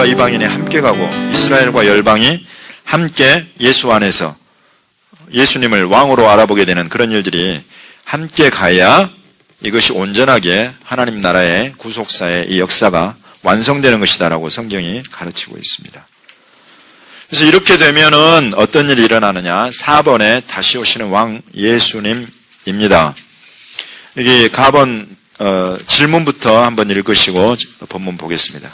이방인이 함께 가고 이스라엘과 열방이 함께 예수 안에서 예수님을 왕으로 알아보게 되는 그런 일들이 함께 가야 이것이 온전하게 하나님 나라의 구속사의 이 역사가 완성되는 것이다라고 성경이 가르치고 있습니다. 그래서 이렇게 되면은 어떤 일이 일어나느냐? 4번에 다시 오시는 왕 예수님입니다. 여기 가번 질문부터 한번 읽으시고 본문 보겠습니다.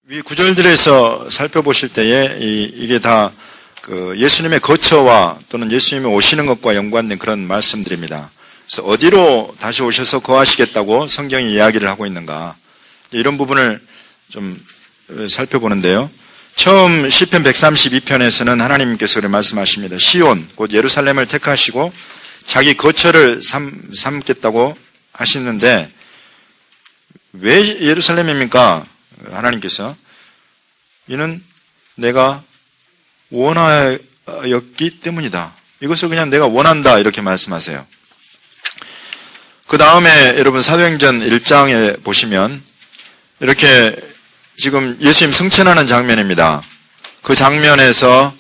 위 구절들에서 살펴보실 때에 이게 다 예수님의 거처와 또는 예수님이 오시는 것과 연관된 그런 말씀들입니다. 그래서 어디로 다시 오셔서 거하시겠다고 성경이 이야기를 하고 있는가, 이런 부분을 좀 살펴보는데요. 처음 시편 132편에서는 하나님께서 그렇게 말씀하십니다. 시온 곧 예루살렘을 택하시고 자기 거처를 삼겠다고 하시는데 왜 예루살렘입니까? 하나님께서 이는 내가 원하였기 때문이다. 이것을 그냥 내가 원한다 이렇게 말씀하세요. 그 다음에 여러분 사도행전 1장에 보시면 이렇게 지금 예수님 승천하는 장면입니다. 그 장면에서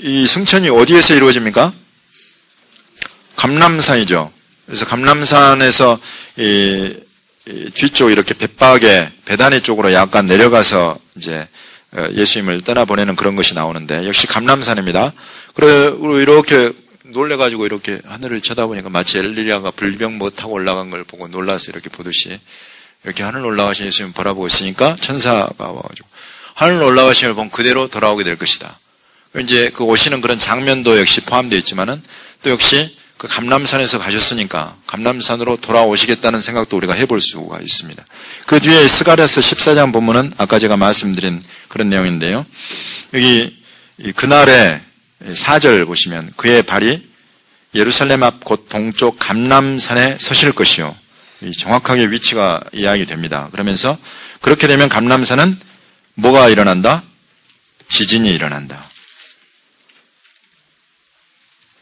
이 승천이 어디에서 이루어집니까? 감람산이죠. 그래서 감람산에서 이 뒤쪽 이렇게 벳박에 베다니 쪽으로 약간 내려가서 이제 예수님을 떠나보내는 그런 것이 나오는데 역시 감람산입니다. 그리고 이렇게 놀래가지고 이렇게 하늘을 쳐다보니까 마치 엘리야가 불병 타고 올라간 걸 보고 놀라서 이렇게 보듯이 이렇게 하늘 올라가신 예수님을 바라보고 있으니까 천사가 와가지고 하늘 올라가신 걸 보면 그대로 돌아오게 될 것이다. 이제 그 오시는 그런 장면도 역시 포함되어 있지만은 또 역시 그 감람산에서 가셨으니까 감람산으로 돌아오시겠다는 생각도 우리가 해볼 수가 있습니다. 그 뒤에 스가랴서 14장 본문은 아까 제가 말씀드린 그런 내용인데요. 여기 그날의 4절 보시면 그의 발이 예루살렘 앞 곧 동쪽 감람산에 서실 것이요. 정확하게 위치가 이야기 됩니다. 그러면서 그렇게 되면 감람산은 뭐가 일어난다? 지진이 일어난다.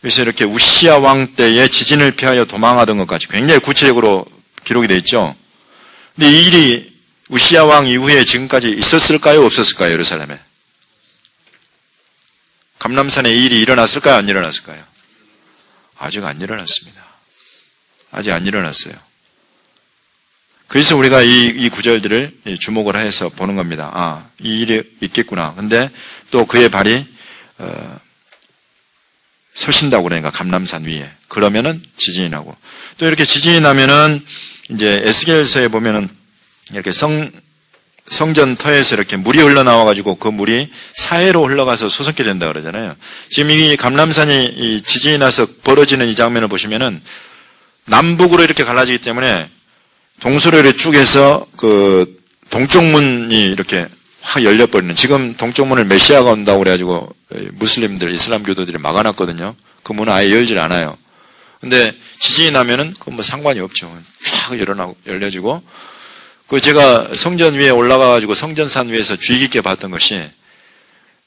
그래서 이렇게 우시야 왕 때에 지진을 피하여 도망하던 것까지 굉장히 구체적으로 기록이 되어 있죠. 근데 이 일이 우시야 왕 이후에 지금까지 있었을까요? 없었을까요? 예루살렘에. 감람산에 이 일이 일어났을까요? 안 일어났을까요? 아직 안 일어났습니다. 아직 안 일어났어요. 그래서 우리가 이 구절들을 주목을 해서 보는 겁니다. 아, 이 일이 있겠구나. 근데 또 그의 발이 서신다고 그러니까 감람산 위에. 그러면은 지진이 나고. 또 이렇게 지진이 나면은 이제 에스겔서에 보면은 이렇게 성전터에서 이렇게 물이 흘러나와가지고 그 물이 사해로 흘러가서 솟게 된다 그러잖아요. 지금 이 감람산이 이 지진이 나서 벌어지는 이 장면을 보시면은 남북으로 이렇게 갈라지기 때문에 동서로를 쭉 해서 그 동쪽 문이 이렇게 확 열려버리는, 지금 동쪽 문을 메시아가 온다고 그래가지고 무슬림들, 이슬람 교도들이 막아놨거든요. 그 문은 아예 열질 않아요. 근데 지진이 나면은 그건 뭐 상관이 없죠. 쫙 열려지고, 그 제가 성전 위에 올라가가지고 성전산 위에서 주의 깊게 봤던 것이,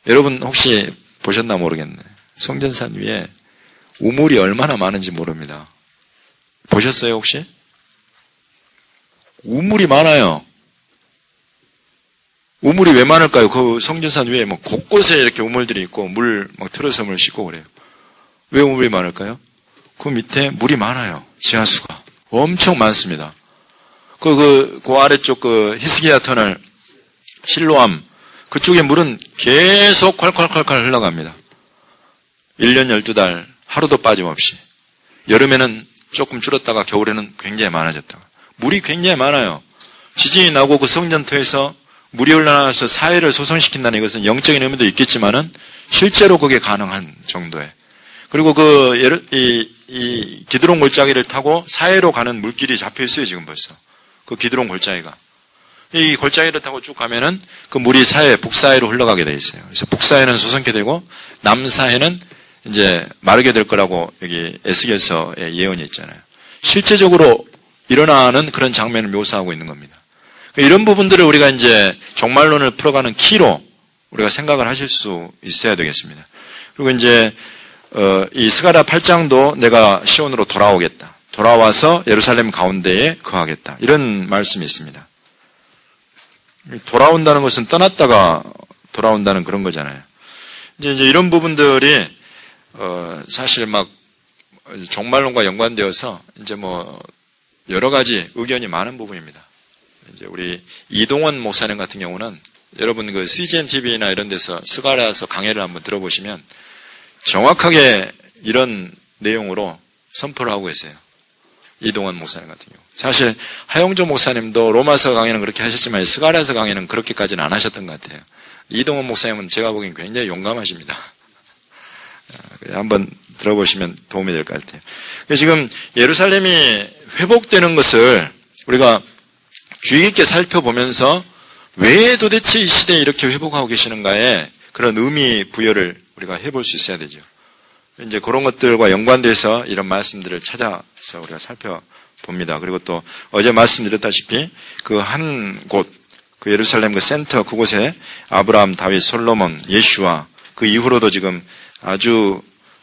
여러분 혹시 보셨나 모르겠네. 성전산 위에 우물이 얼마나 많은지 모릅니다. 보셨어요 혹시? 우물이 많아요. 우물이 왜 많을까요? 그 성전산 위에 뭐 곳곳에 이렇게 우물들이 있고 물 막 틀어서 물 씻고 그래요. 왜 우물이 많을까요? 그 밑에 물이 많아요. 지하수가 엄청 많습니다. 그 아래쪽 그 히스기야 터널 실로암 그쪽에 물은 계속 콸콸콸콸 흘러갑니다. 1년 12달 하루도 빠짐없이. 여름에는 조금 줄었다가 겨울에는 굉장히 많아졌다가. 물이 굉장히 많아요. 지진이 나고 그 성전터에서 물이 흘러나와서 사해를 소성시킨다는 것은 영적인 의미도 있겠지만은 실제로 그게 가능한 정도에. 그리고 이 기드론 골짜기를 타고 사해로 가는 물길이 잡혀 있어요, 지금 벌써. 그 기드론 골짜기가. 이 골짜기를 타고 쭉 가면은 그 물이 북사해로 흘러가게 돼 있어요. 그래서 북사해는 소성케 되고 남사해는 이제 마르게 될 거라고 여기 에스겔서에 예언이 있잖아요. 실제적으로 일어나는 그런 장면을 묘사하고 있는 겁니다. 이런 부분들을 우리가 이제 종말론을 풀어가는 키로 우리가 생각을 하실 수 있어야 되겠습니다. 그리고 이제 이 스가랴 8장도 내가 시온으로 돌아오겠다. 돌아와서 예루살렘 가운데에 거하겠다. 이런 말씀이 있습니다. 돌아온다는 것은 떠났다가 돌아온다는 그런 거잖아요. 이제 이런 부분들이 사실 막 종말론과 연관되어서 이제 뭐 여러 가지 의견이 많은 부분입니다. 이제 우리 이동원 목사님 같은 경우는 여러분 그 CGN TV나 이런 데서 스가랴서 강해를 한번 들어보시면 정확하게 이런 내용으로 선포를 하고 계세요. 이동원 목사님 같은 경우. 사실 하용조 목사님도 로마서 강해는 그렇게 하셨지만 스가랴서 강해는 그렇게까지는 안 하셨던 것 같아요. 이동원 목사님은 제가 보기엔 굉장히 용감하십니다. 한번 들어보시면 도움이 될 것 같아요. 지금 예루살렘이 회복되는 것을 우리가 주의 깊게 살펴보면서 왜 도대체 이 시대에 이렇게 회복하고 계시는가에 그런 의미 부여를 우리가 해볼 수 있어야 되죠. 이제 그런 것들과 연관돼서 이런 말씀들을 찾아서 우리가 살펴봅니다. 그리고 또 어제 말씀드렸다시피 그 한 곳, 그 예루살렘 그 센터 그곳에 아브라함, 다윗, 솔로몬, 예슈와 그 이후로도 지금 아주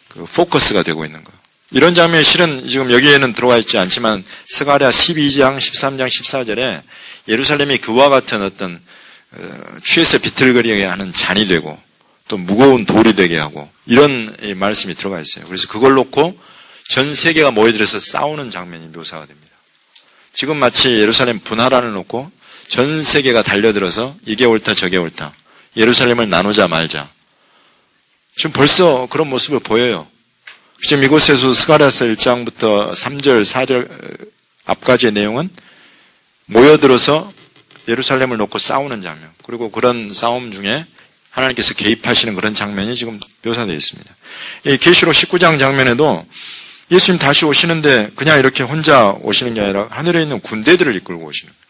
그 포커스가 되고 있는 거예요. 이런 장면이 실은 지금 여기에는 들어가 있지 않지만 스가랴 12장, 13장, 14절에 예루살렘이 그와 같은 어떤 취해서 비틀거리게 하는 잔이 되고 또 무거운 돌이 되게 하고 이런 말씀이 들어가 있어요. 그래서 그걸 놓고 전 세계가 모여들어서 싸우는 장면이 묘사가 됩니다. 지금 마치 예루살렘 분화란을 놓고 전 세계가 달려들어서 이게 옳다 저게 옳다, 예루살렘을 나누자 말자, 지금 벌써 그런 모습을 보여요. 지금 이곳에서 스가랴서 1장부터 3절, 4절 앞까지의 내용은 모여들어서 예루살렘을 놓고 싸우는 장면, 그리고 그런 싸움 중에 하나님께서 개입하시는 그런 장면이 지금 묘사되어 있습니다. 이 계시록 19장 장면에도 예수님 다시 오시는데 그냥 이렇게 혼자 오시는 게 아니라 하늘에 있는 군대들을 이끌고 오시는 거예요.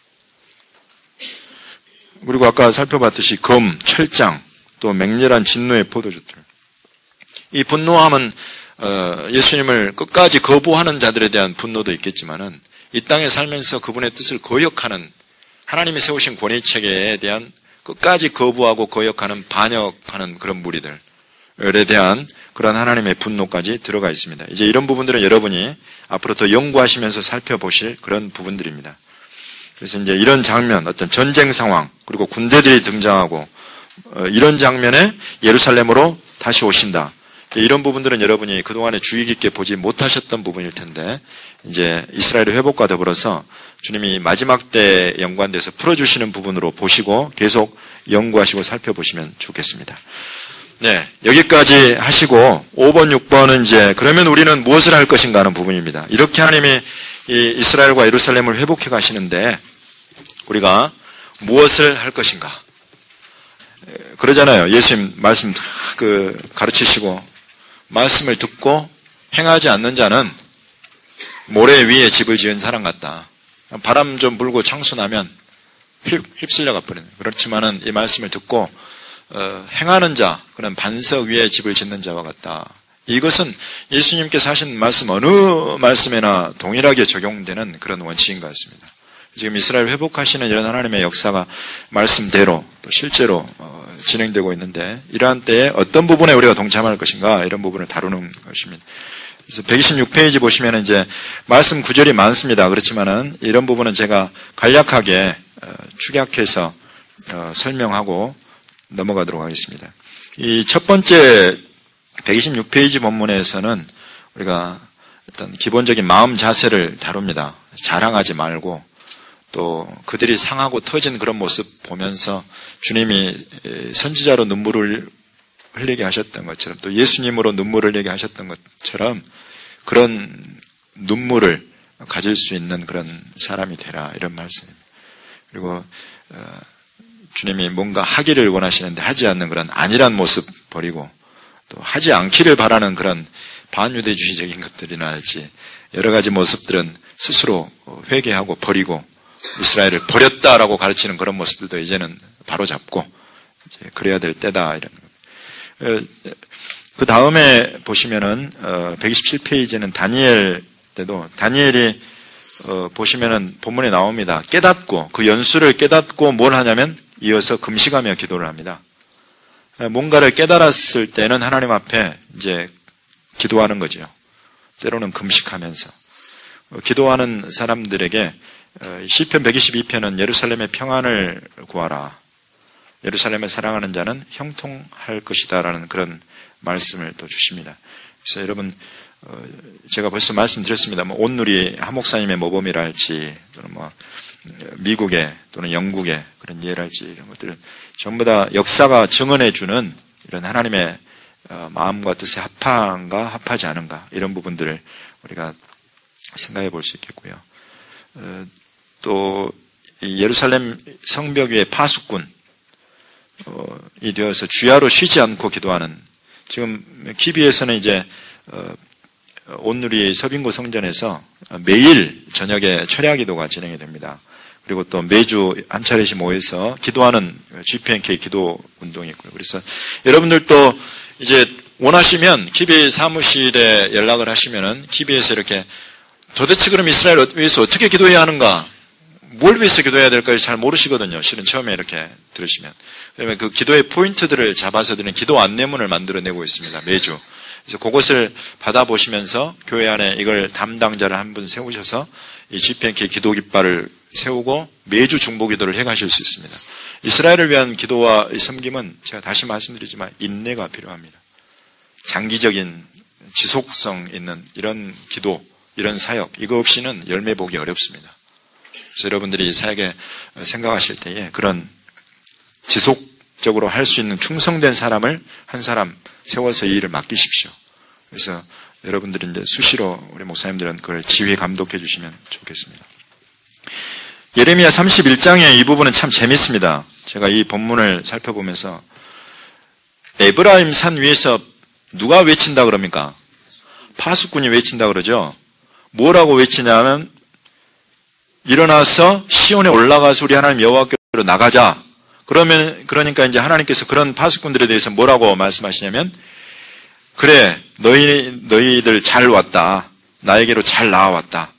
그리고 아까 살펴봤듯이 검, 철장, 또 맹렬한 진노의 포도주들. 이 분노함은 예수님을 끝까지 거부하는 자들에 대한 분노도 있겠지만은 이 땅에 살면서 그분의 뜻을 거역하는 하나님이 세우신 권위체계에 대한 끝까지 거부하고 거역하는 반역하는 그런 무리들에 대한 그런 하나님의 분노까지 들어가 있습니다. 이제 이런 부분들은 여러분이 앞으로 더 연구하시면서 살펴보실 그런 부분들입니다. 그래서 이제 이런 장면, 어떤 전쟁 상황, 그리고 군대들이 등장하고 이런 장면에 예루살렘으로 다시 오신다. 이런 부분들은 여러분이 그동안에 주의 깊게 보지 못하셨던 부분일 텐데 이제 이스라엘의 회복과 더불어서 주님이 마지막 때에 연관돼서 풀어주시는 부분으로 보시고 계속 연구하시고 살펴보시면 좋겠습니다. 네, 여기까지 하시고 5번, 6번은 이제 그러면 우리는 무엇을 할 것인가 하는 부분입니다. 이렇게 하나님이 이 이스라엘과 예루살렘을 회복해 가시는데 우리가 무엇을 할 것인가? 그러잖아요. 예수님 말씀 가르치시고 말씀을 듣고 행하지 않는 자는 모래 위에 집을 지은 사람 같다. 바람 좀 불고 청순하면 휩쓸려 가버리는. 그렇지만은 이 말씀을 듣고 행하는 자, 그런 반석 위에 집을 짓는 자와 같다. 이것은 예수님께서 하신 말씀 어느 말씀에나 동일하게 적용되는 그런 원칙인 것 같습니다. 지금 이스라엘 회복하시는 이런 하나님의 역사가 말씀대로 또 실제로 진행되고 있는데 이러한 때에 어떤 부분에 우리가 동참할 것인가 이런 부분을 다루는 것입니다. 그래서 126페이지 보시면 이제 말씀 구절이 많습니다. 그렇지만은 이런 부분은 제가 간략하게 축약해서 설명하고 넘어가도록 하겠습니다. 이 첫 번째 126페이지 본문에서는 우리가 어떤 기본적인 마음 자세를 다룹니다. 자랑하지 말고 또 그들이 상하고 터진 그런 모습 보면서 주님이 선지자로 눈물을 흘리게 하셨던 것처럼 또 예수님으로 눈물을 흘리게 하셨던 것처럼 그런 눈물을 가질 수 있는 그런 사람이 되라 이런 말씀입니다. 그리고 주님이 뭔가 하기를 원하시는데 하지 않는 그런 안일한 모습 버리고 또 하지 않기를 바라는 그런 반유대주의적인 것들이나 할지 여러 가지 모습들은 스스로 회개하고 버리고 이스라엘을 버렸다라고 가르치는 그런 모습들도 이제는 바로 잡고 이제 그래야 될 때다 이런. 그 다음에 보시면은 127페이지는 다니엘 때도 다니엘이 보시면은 본문에 나옵니다. 깨닫고 그 연수를 깨닫고 뭘 하냐면 이어서 금식하며 기도를 합니다. 뭔가를 깨달았을 때는 하나님 앞에 이제 기도하는 거죠. 때로는 금식하면서 기도하는 사람들에게 시편 122편은 예루살렘의 평안을 구하라. 예루살렘을 사랑하는 자는 형통할 것이다 라는 그런 말씀을 또 주십니다. 그래서 여러분 제가 벌써 말씀드렸습니다. 온누리 하목사님의 모범이라 할지 또는 미국의 또는 영국의 그런 예랄지 이런 것들을 전부 다 역사가 증언해주는 이런 하나님의 마음과 뜻에 합한가 합하지 않은가 이런 부분들을 우리가 생각해 볼 수 있겠고요. 또 예루살렘 성벽 위에 파수꾼이 되어서 주야로 쉬지 않고 기도하는 지금 키비에서는 이제 온누리 서빙고 성전에서 매일 저녁에 철야 기도가 진행이 됩니다. 그리고 또 매주 한 차례씩 모여서 기도하는 GPNK 기도 운동이 있고요. 그래서 여러분들도 이제 원하시면 키비 사무실에 연락을 하시면은 키비에서 이렇게 도대체 그럼 이스라엘 위해서 어떻게 기도해야 하는가? 뭘 위해서 기도해야 될까 잘 모르시거든요. 실은 처음에 이렇게 들으시면. 그러면 그 기도의 포인트들을 잡아서 드리는 기도 안내문을 만들어내고 있습니다. 매주. 그래서 그것을 받아보시면서 교회 안에 이걸 담당자를 한 분 세우셔서 이 GPNK 기도 깃발을 세우고 매주 중보 기도를 해가실 수 있습니다. 이스라엘을 위한 기도와 섬김은 제가 다시 말씀드리지만 인내가 필요합니다. 장기적인 지속성 있는 이런 기도, 이런 사역, 이거 없이는 열매 보기 어렵습니다. 그래서 여러분들이 사역에 생각하실 때에 그런 지속적으로 할 수 있는 충성된 사람을 한 사람 세워서 이 일을 맡기십시오. 그래서 여러분들이 이제 수시로 우리 목사님들은 그걸 지휘 감독해 주시면 좋겠습니다. 예레미야 31장의 이 부분은 참 재밌습니다. 제가 이 본문을 살펴보면서 에브라임 산 위에서 누가 외친다 그럽니까? 파수꾼이 외친다 그러죠. 뭐라고 외치냐면 일어나서 시온에 올라가서 우리 하나님 여호와께로 나가자. 그러니까 이제 하나님께서 그런 파수꾼들에 대해서 뭐라고 말씀하시냐면 그래 너희들 잘 왔다. 나에게로 잘 나아왔다.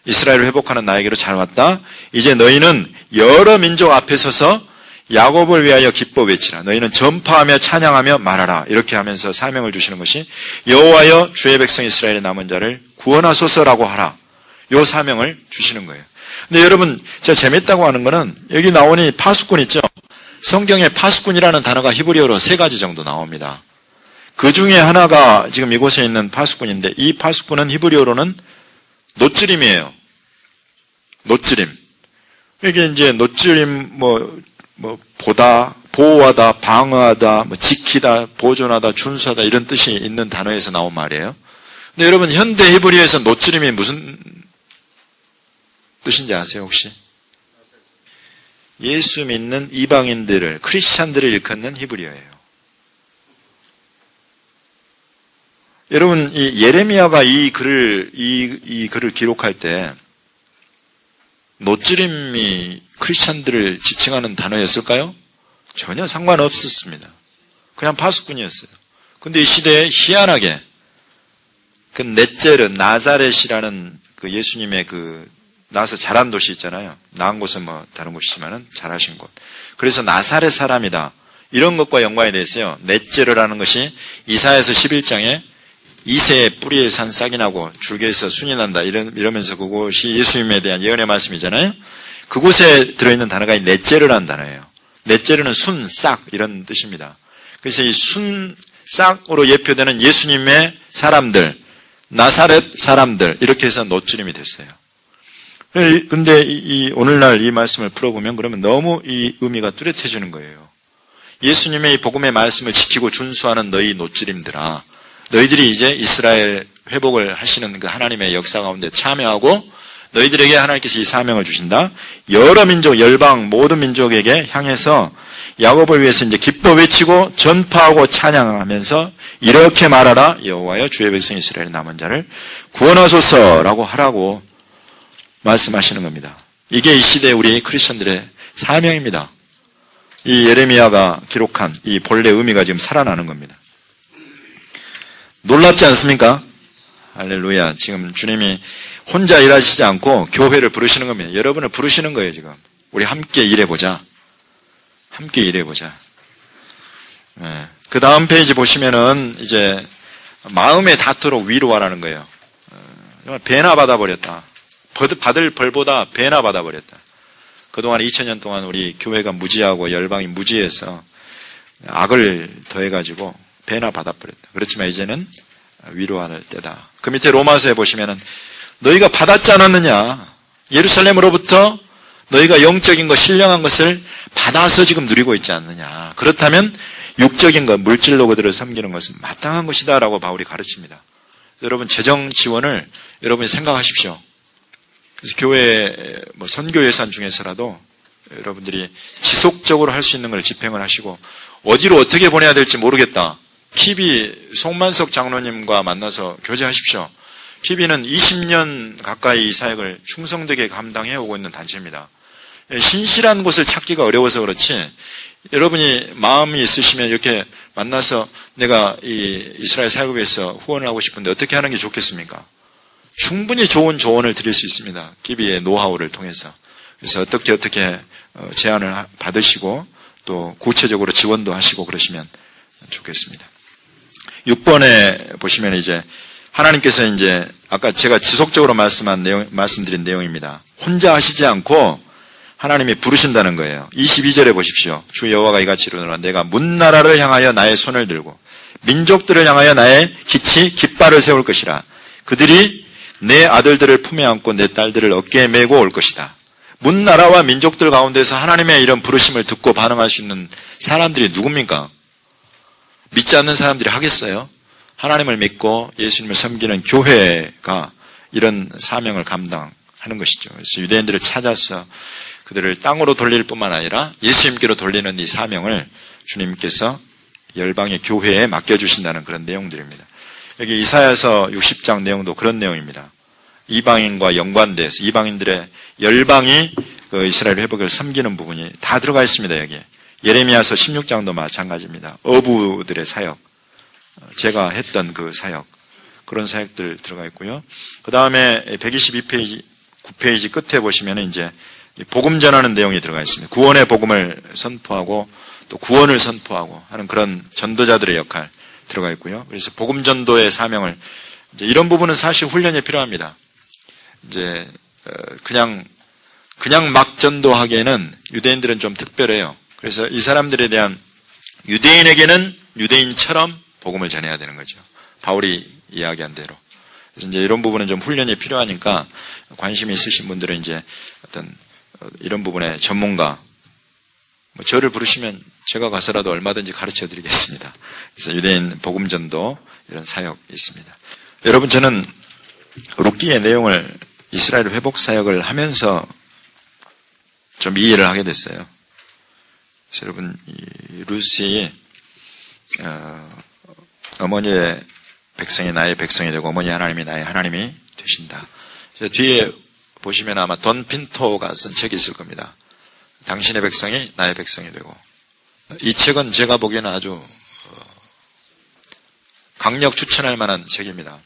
이스라엘을 회복하는 나에게로 잘 왔다. 이제 너희는 여러 민족 앞에 서서 야곱을 위하여 기뻐 외치라. 너희는 전파하며 찬양하며 말하라. 이렇게 하면서 사명을 주시는 것이 여호와여 주의 백성 이스라엘의 남은 자를 구원하소서라고 하라. 요 사명을 주시는 거예요. 근데 여러분 제가 재밌다고 하는 거는 여기 나오니 파수꾼 있죠. 성경에 파수꾼이라는 단어가 히브리어로 3가지 정도 나옵니다. 그 중에 하나가 지금 이곳에 있는 파수꾼인데 이 파수꾼은 히브리어로는 노찌림이에요. 노찌림. 이게 이제 노찌림 보다, 보호하다, 방어하다, 지키다, 보존하다, 준수하다 이런 뜻이 있는 단어에서 나온 말이에요. 근데 여러분 현대 히브리어에서 노찌림이 무슨 뜻인지 아세요 혹시? 예수 믿는 이방인들을, 크리스찬들을 일컫는 히브리어예요. 여러분, 이 예레미야가 이 글을 기록할 때, 노찌림이 크리스찬들을 지칭하는 단어였을까요? 전혀 상관없었습니다. 그냥 파수꾼이었어요. 근데 이 시대에 희한하게, 그 넷제르, 나자렛이라는 그 예수님의 나서 자란 도시 있잖아요. 낳은 곳은 다른 곳이지만은 자라신 곳. 그래서 나사렛 사람이다. 이런 것과 연관이 돼 있어요. 넷제르라는 것이 이사야서 11장에 이새의 뿌리에 산 싹이 나고 줄기에서 순이 난다. 이러면서 그곳이 예수님에 대한 예언의 말씀이잖아요. 그곳에 들어있는 단어가 이 넷제르라는 단어예요. 넷제르는 순, 싹 이런 뜻입니다. 그래서 이 순, 싹으로 예표되는 예수님의 사람들, 나사렛 사람들 이렇게 해서 노찌림이 됐어요. 근데 오늘날 이 말씀을 풀어보면 그러면 너무 이 의미가 뚜렷해지는 거예요. 예수님의 이 복음의 말씀을 지키고 준수하는 너희 노찌림들아, 너희들이 이제 이스라엘 회복을 하시는 그 하나님의 역사 가운데 참여하고 너희들에게 하나님께서 이 사명을 주신다. 여러 민족, 열방, 모든 민족에게 향해서 야곱을 위해서 이제 기뻐 외치고 전파하고 찬양하면서 이렇게 말하라. 여호와여 주의 백성 이스라엘의 남은 자를 구원하소서라고 하라고 말씀하시는 겁니다. 이게 이 시대 우리 크리스천들의 사명입니다. 이 예레미야가 기록한 이 본래 의미가 지금 살아나는 겁니다. 놀랍지 않습니까? 할렐루야. 지금 주님이 혼자 일하시지 않고 교회를 부르시는 겁니다. 여러분을 부르시는 거예요, 지금. 우리 함께 일해보자. 함께 일해보자. 네. 그 다음 페이지 보시면은 이제 마음에 닿도록 위로하라는 거예요. 정말 배나 받아버렸다. 받을 벌보다 배나 받아버렸다. 그동안 2000년 동안 우리 교회가 무지하고 열방이 무지해서 악을 더해가지고 배나 받아버렸다. 그렇지만 이제는 위로할 때다. 그 밑에 로마서에 보시면은 너희가 받았지 않았느냐. 예루살렘으로부터 너희가 영적인 것, 신령한 것을 받아서 지금 누리고 있지 않느냐. 그렇다면 육적인 것, 물질로 그들을 섬기는 것은 마땅한 것이다 라고 바울이 가르칩니다. 여러분 재정 지원을 여러분이 생각하십시오. 그래서 교회 선교 예산 중에서라도 여러분들이 지속적으로 할 수 있는 걸 집행을 하시고 어디로 어떻게 보내야 될지 모르겠다. PB 송만석 장로님과 만나서 교제하십시오. PB는 20년 가까이 이 사역을 충성되게 감당해 오고 있는 단체입니다. 신실한 곳을 찾기가 어려워서 그렇지 여러분이 마음이 있으시면 이렇게 만나서 내가 이 이스라엘 사역을 위해서 후원을 하고 싶은데 어떻게 하는 게 좋겠습니까? 충분히 좋은 조언을 드릴 수 있습니다. PB의 노하우를 통해서. 그래서 어떻게 제안을 받으시고 또 구체적으로 지원도 하시고 그러시면 좋겠습니다. 6번에 보시면 이제 하나님께서 이제 아까 제가 지속적으로 말씀드린 내용입니다. 혼자 하시지 않고 하나님이 부르신다는 거예요. 22절에 보십시오. 주 여호와가 이같이 이르노라. 내가 문나라를 향하여 나의 손을 들고 민족들을 향하여 나의 깃발을 세울 것이라. 그들이 내 아들들을 품에 안고 내 딸들을 어깨에 메고 올 것이다. 문나라와 민족들 가운데서 하나님의 이런 부르심을 듣고 반응할 수 있는 사람들이 누굽니까? 믿지 않는 사람들이 하겠어요? 하나님을 믿고 예수님을 섬기는 교회가 이런 사명을 감당하는 것이죠. 그래서 유대인들을 찾아서 그들을 땅으로 돌릴 뿐만 아니라 예수님께로 돌리는 이 사명을 주님께서 열방의 교회에 맡겨주신다는 그런 내용들입니다. 여기 이사야서 60장 내용도 그런 내용입니다. 이방인과 연관돼서 이방인들의 열방이 그 이스라엘 회복을 섬기는 부분이 다 들어가 있습니다. 여기에 예레미야서 16장도 마찬가지입니다. 어부들의 사역, 제가 했던 그 사역, 그런 사역들 들어가 있고요. 그 다음에 122페이지 9페이지 끝에 보시면 이제 복음 전하는 내용이 들어가 있습니다. 구원의 복음을 선포하고 또 구원을 선포하고 하는 그런 전도자들의 역할 들어가 있고요. 그래서 복음 전도의 사명을 이제 이런 부분은 사실 훈련이 필요합니다. 이제 그냥 막 전도하기에는 유대인들은 좀 특별해요. 그래서 이 사람들에 대한 유대인에게는 유대인처럼 복음을 전해야 되는 거죠. 바울이 이야기한 대로. 그래서 이제 이런 부분은 좀 훈련이 필요하니까 관심이 있으신 분들은 이제 어떤 이런 부분의 전문가, 저를 부르시면 제가 가서라도 얼마든지 가르쳐 드리겠습니다. 그래서 유대인 복음 전도 이런 사역이 있습니다. 여러분, 저는 룻기의 내용을 이스라엘 회복 사역을 하면서 좀 이해를 하게 됐어요. 그래서 여러분, 이 룻이 어머니의 백성이 나의 백성이 되고 어머니 하나님이 나의 하나님이 되신다. 뒤에 보시면 아마 돈 핀토가 쓴 책이 있을 겁니다. 당신의 백성이 나의 백성이 되고. 이 책은 제가 보기에는 아주 강력 추천할 만한 책입니다.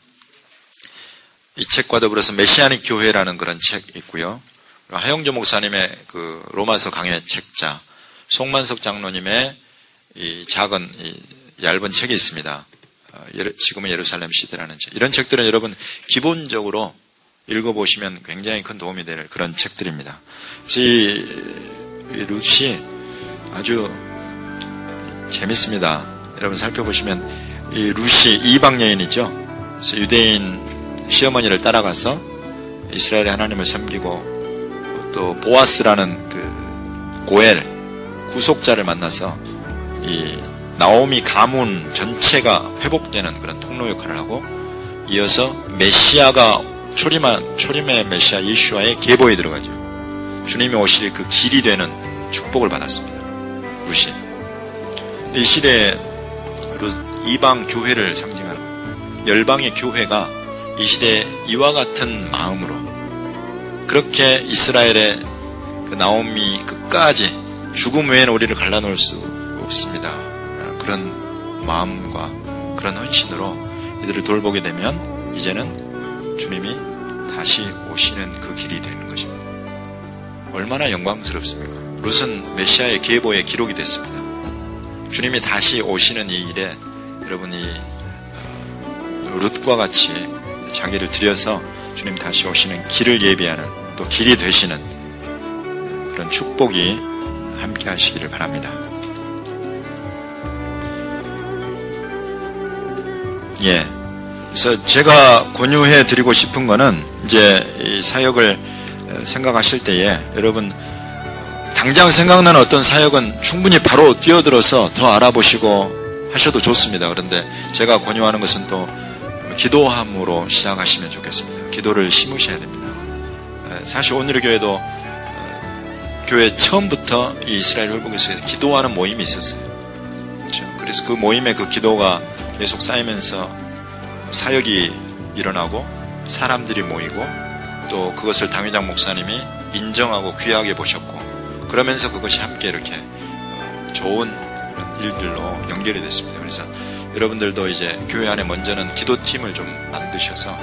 이 책과 더불어서 메시아닉 교회라는 그런 책이 있고요. 하영조 목사님의 그 로마서 강해 책자, 송만석 장로님의 이 작은 이 얇은 책이 있습니다. 지금은 예루살렘 시대라는 책. 이런 책들은 여러분 기본적으로 읽어보시면 굉장히 큰 도움이 될 그런 책들입니다. 그래서 이 룻이 아주 재밌습니다. 여러분 살펴보시면 이 룻이 이방 여인이죠. 그래서 유대인 시어머니를 따라가서 이스라엘의 하나님을 섬기고 또 보아스라는 그 고엘 구속자를 만나서 이 나오미 가문 전체가 회복되는 그런 통로 역할을 하고, 이어서 메시아가 초림의 메시아 예수와의 계보에 들어가죠. 주님이 오실 그 길이 되는 축복을 받았습니다. 룻이. 이 시대에 이방 교회를 상징하는 열방의 교회가 이 시대에 이와 같은 마음으로 그렇게 이스라엘의 그 나오미 끝까지 죽음 외에는 우리를 갈라놓을 수 없습니다. 그런 마음과 그런 헌신으로 이들을 돌보게 되면 이제는 주님이 다시 오시는 그 길이 되는 것입니다. 얼마나 영광스럽습니까? 룻은 메시아의 계보에 기록이 됐습니다. 주님이 다시 오시는 이 일에 여러분이 룻과 같이 자기를 들여서 주님 다시 오시는 길을 예비하는, 또 길이 되시는 그런 축복이 함께 하시기를 바랍니다. 예. 그래서 제가 권유해 드리고 싶은 거는, 이제 이 사역을 생각하실 때에 여러분 당장 생각나는 어떤 사역은 충분히 바로 뛰어들어서 더 알아보시고 하셔도 좋습니다. 그런데 제가 권유하는 것은 또 기도함으로 시작하시면 좋겠습니다. 기도를 심으셔야 됩니다. 사실 오늘의 교회도 교회 처음부터 이 이스라엘 회복에서 기도하는 모임이 있었어요. 그렇죠? 그래서 그 모임의 그 기도가 계속 쌓이면서 사역이 일어나고 사람들이 모이고, 또 그것을 당회장 목사님이 인정하고 귀하게 보셨고, 그러면서 그것이 함께 이렇게 좋은 그런 일들로 연결이 됐습니다. 그래서 여러분들도 이제 교회 안에 먼저는 기도팀을 좀 만드셔서,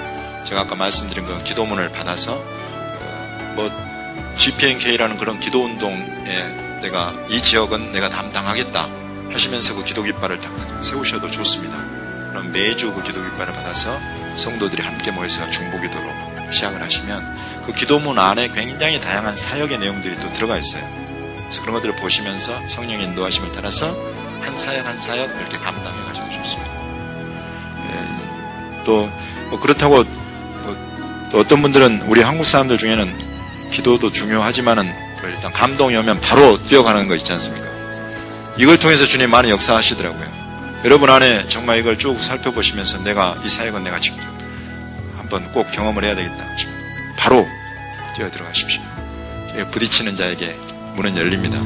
제가 아까 말씀드린 그 기도문을 받아서 GPNK라는 그런 기도운동에 내가 이 지역은 내가 담당하겠다 하시면서 그 기도 깃발을 딱 세우셔도 좋습니다. 그럼 매주 그 기도 깃발을 받아서 성도들이 함께 모여서 중보기도로 시작을 하시면 그 기도문 안에 굉장히 다양한 사역의 내용들이 또 들어가 있어요. 그래서 그런 것들을 보시면서 성령의 인도하심을 따라서 한 사역 한 사역 이렇게 감당해 가셔도 좋습니다. 또 뭐 그렇다고 또 어떤 분들은 우리 한국 사람들 중에는 기도도 중요하지만은 일단 감동이 오면 바로 뛰어가는 거 있지 않습니까? 이걸 통해서 주님 많이 역사하시더라고요. 여러분 안에 정말 이걸 쭉 살펴보시면서 내가 이 사역은 내가 지금 한번 꼭 경험을 해야 되겠다 하시면 바로 뛰어 들어가십시오. 부딪히는 자에게 문은 열립니다.